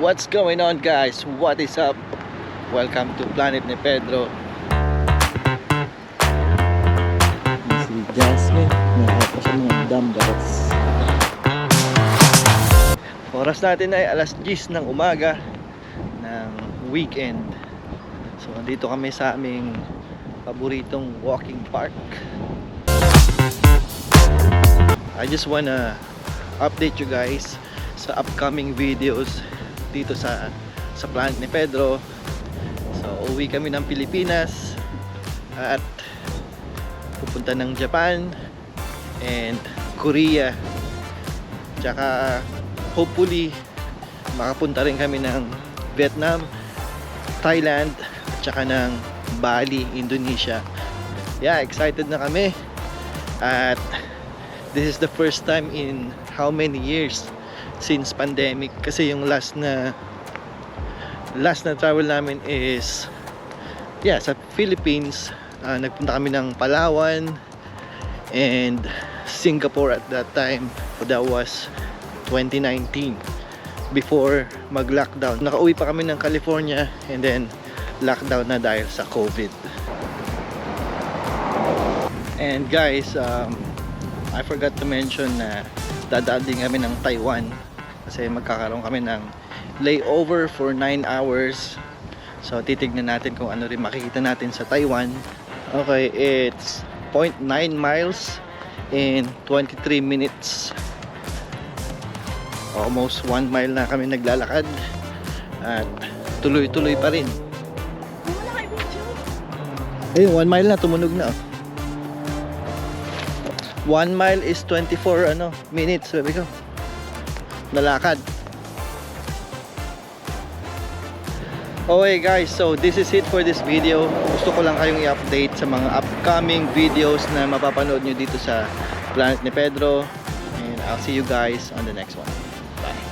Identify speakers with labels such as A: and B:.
A: What's going on, guys? What is up? Welcome to Planet ni Pedro. Si Jasmine, nakuha pa siya mga dumbbells. Oras natin ay alas 10 ng umaga ng weekend. So nandito kami sa aming paboritong walking park. I just wanna update you guys sa upcoming videos dito sa Planet ni Pedro. So uwi kami ng Pilipinas at pupunta ng Japan and Korea, tsaka hopefully makapunta rin kami ng Vietnam, Thailand, tsaka ng Bali, Indonesia. Yeah, excited na kami. At this is the first time in how many years since pandemic, kasi yung last na travel namin is sa Philippines. Nagpunta kami ng Palawan and Singapore at that time. That was 2019 before mag-lockdown. Nakauwi pa kami ng California and then lockdown na dahil sa COVID. And guys, I forgot to mention na dadaan din kami ng Taiwan kasi magkakaroon kami ng layover for 9 hours. So titignan natin kung ano rin makikita natin sa Taiwan. Okay, it's 0.9 miles in 23 minutes. Almost 1 mile na kami naglalakad at tuloy-tuloy pa rin. Ayun, 1 mile na, tumunog na. 1 mile is 24 minutes, sabi ko, nalakad. Okay guys, so this is it for this video. Gusto ko lang kayong i-update sa mga upcoming videos na mapapanood nyo dito sa Planet ni Pedro. And I'll see you guys on the next one. Bye.